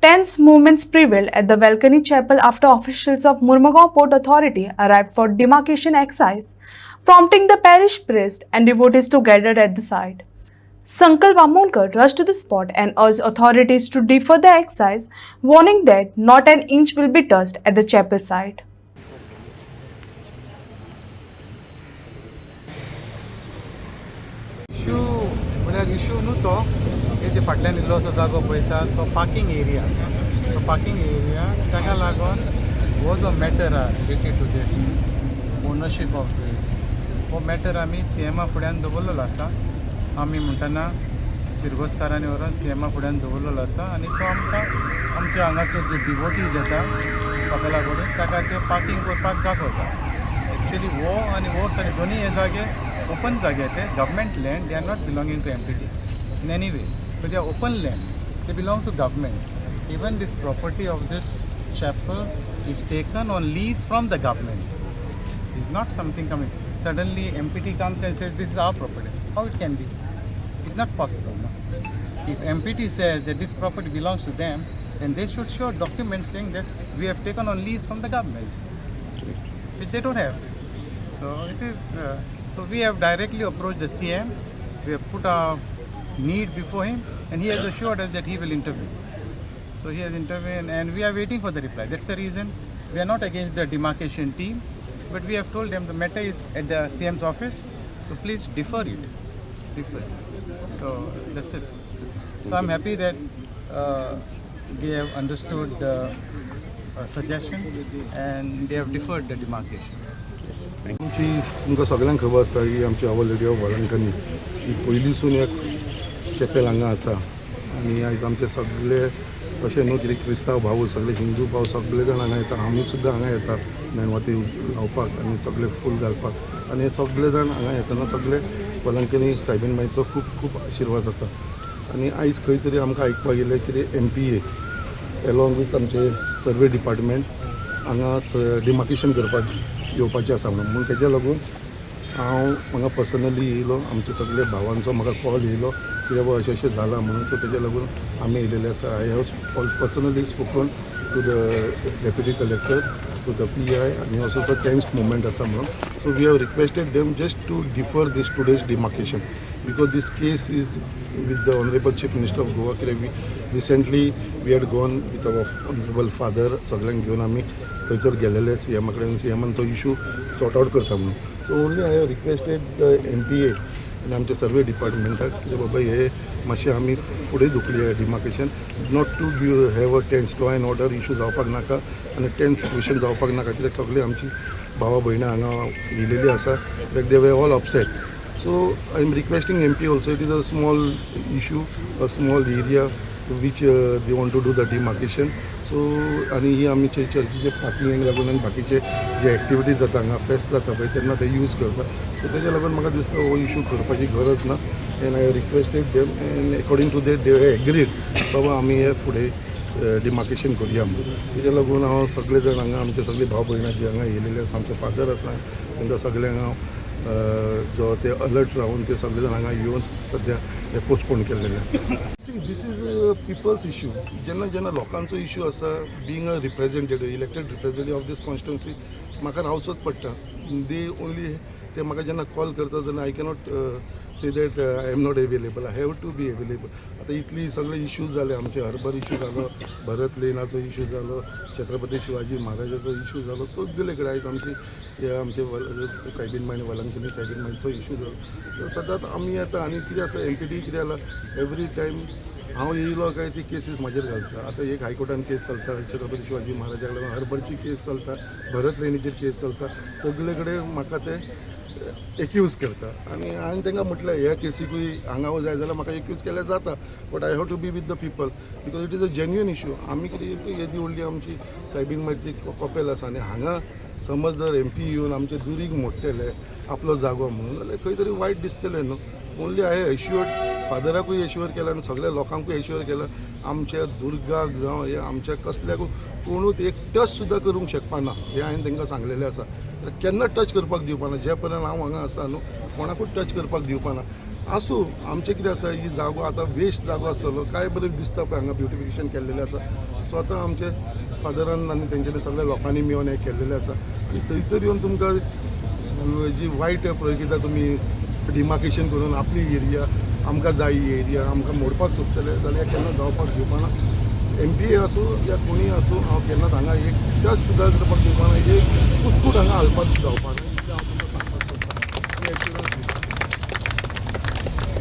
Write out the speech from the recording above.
Tense movements prevailed at the Valkani Chapel after officials of Murmagaon Port Authority arrived for demarcation exercise, prompting the parish priest and devotees to gather at the site. Sankal Vamonkar rushed to the spot and urged authorities to defer the exercise, warning that not an inch will be touched at the chapel site. Issue म्हळ्यार issue न्हू तो हेजे फाटल्यान इल्लो असो जागो पळयता तो पार्किंग एरिया ताका लागून हो जो मॅटर आहा related to this ownership of this हो मॅटर आमी CMा फुड्यान दवरलेलो आसा. आमी म्हणटना किर्गोस्कारांनी व्हरून CMा फुड्यान दवरलेलो आसा आनी तो आमकां आमच्या हांगासर जे डिवोटीज येता कपेला कडेन ताका ते पार्किंग करपाक जागो जाता. एक्चुली हो आनी हो सायड दोनी हे जागे open जागे ते government land, they are not belonging to MPT in any way. So they are open lands, they belong to government. Even this property of this chapel is taken on lease from the government. It's not something coming. Suddenly MPT comes and says this is our property. How it can be? It's not possible. No? If MPT says that this property belongs to them, then they should show documents saying that we have taken on lease from the government, which they don't have. So it is. So we have directly approached the CM, we have put our need before him and he has assured us that he will intervene. So he has intervened and we are waiting for the reply. That's the reason we are not against the demarcation team, but we have told them the matter is at the CM's office, so please defer it. So that's it. So I'm happy that they have understood the suggestion and they have deferred the demarcation. आमची तुमकां सगळ्यांक खबर आसा की आमची आवर lady of वळंकनी ही पयलींसून एक Chappell हांगा आसा आनी आयज आमचे सगळे अशें न्हू कितें क्रिस्तांव भाव सगळे हिंदू भाव सगळे जाण हांगा येता. आमी सुद्दां हांगा येता मेणवाती लावपाक आनी सगळे फूल घालपाक आनी हे सगळे जाण हांगा येतना सगळे वळंकनी सायबीण माईचो खूब खूब आशिर्वाद आसा. आनी आयज खंय तरी आमकां आयकपाक येयलें कितें MPA एलोंग वीथ आमचे सर्वे डिपार्टमेंट हांगा डिमार्केशन करपाक येवपाचें आसा म्हणून तेज्या लागून म्हाका पर्सनली येयलो आमचे सगळे भावांचो म्हाका कॉल येयलो की बाबा अशें अशें जालां म्हणून. सो तेज्या लागून आमी येयलेले आसा. I have personally spoken to the deputy collector to the PI आनी ऑल्सो सो टेन्स्ड मुवमेंट आसा म्हणून. So we have requested them just to defer this today's demarcation because this case is with the Honorable Chief Minister of Goa. Recently we had gone with our Honorable Father सगळ्यांक घेवन आमी थंयसर गेलेले CMा कडेन. CMान तो issue sort out करता म्हणून. So only I have requested the MPA आनी आमचे सर्वे डिपार्टमेंटाक की बाबा हे मातशें आमी फुडें धुकली demarcation not to have a tense law and order issue जावपाक नाका आनी टेन्स सिच्युएशन जावपाक नाका कित्याक सगळीं आमची भावा भयणां हांगा येयलेली आसा. They were all upset. So I am requesting MP also. It is a small issue, a small area which they want to do the demarcation. So आणि ही आमचे चर्चीचे पार्किंग लागून आनी बाकीचे जे एक्टिविटीज जाता हांगा फेस्ट जाता पळय तेन्ना ते यूज करता. सो तेज्या लागून म्हाका दिसता हो इशू करपाची गरज ना. And I requested them and according to that they agreed बाबा आमी हे फुडें डिमार्केशन करुया म्हणून. तेज्या लागून हांव सगळे जाण हांगा आमचे सगळे भाव भयणां जे हांगा येयलेले आसा आमचे फादर आसा तांकां सगळ्यांक हांव जो ते अलर्ट रावन ते सगळे जाण हांगा येवन सद्या हे पोस्टपोन केल्लेले आसा. See this is people's issue. जेन्ना जेन्ना लोकांचो इशू आसा being a representative elected representative of this constituency म्हाका रावचोच पडटा. दे ओन्ली ते म्हाका जेन्ना कॉल करता जाल्यार I cannot say that I am not available. I have to be available. आतां इतली सगळे इश्यूज जाले आमचे हरबर इशू जालो, भरत लेनाचो इशू जालो, छत्रपती शिवाजी महाराजाचो इशू जालो. सगळे कडेन आयज आमचे सायबीण मांय वळंकनी सायबीण मांयचो इशू जालो. सदांच आमी येता आनी कितें आसा MPT कितें जालां एवरी टायम हांव येयलो काय ती केसीस म्हाजेर घालता. आतां एक हायकोर्टान केस चलता छत्रपती शिवाजी महाराजाक लागून, हरबरची केस चलता, भरत लेणीचेर केस चलता. सगळे कडेन म्हाका ते एक्यूज करता आनी हांवें तांकां म्हटलें ह्या केसीकूय हांगा जाय जाल्यार म्हाका एक्यूज केल्यार जाता but I have to be with the people because it is a genuine issue. आमी कितें येदी व्हडली आमची सायबीण मातची कपेल आसा आनी हांगा समज जर MP येवन आमचे दुरीग मोडटले आपलो जागो म्हणून जाल्यार खंय तरी वायट दिसतलें न्हू. ओन्ली हांवें एश्युअर्ड फादराकूय एश्युअर केला आनी सगळ्या लोकांकूय एश्युअर केला आमच्या दुर्गाक जावं हे आमच्या कसल्याकूय कोणूच एक टच सुद्दां करूंक शकपाना हें हांवें तांकां सांगलेलें आसा. केन्ना टच करपाक दिवपाना. जे पर्यंत हांव हांगा आसा न्हू कोणाकूच टच करपाक दिवपाना. आसूं आमचें कितें आसा ही जागो आतां वेस्ट जागो आसतलो काय बरें दिसता पळय हांगा ब्युटिफिकेशन केल्लेलें आसा स्वता आमचे फादरान आनी तेंच्यांनी सगळ्या लोकांनी मेळून हें केल्लेलें आसा आनी थंयसर येवन तुमकां जी वायट पळय कितें तुमी डिमार्केशन करून आपली एरिया आमकां जाय ही एरिया आमकां मोडपाक सोदतले जाल्यार केन्ना जावपाक दिवपाना MP आसूं या कोणीय आसूं हांव केन्नाच हांगा एक जस्ट सुद्दां करपाक दिवपाना एक कुस्कूट हांगा हालपाक जावपाना हांव तुमकां सांगपाक सोदतां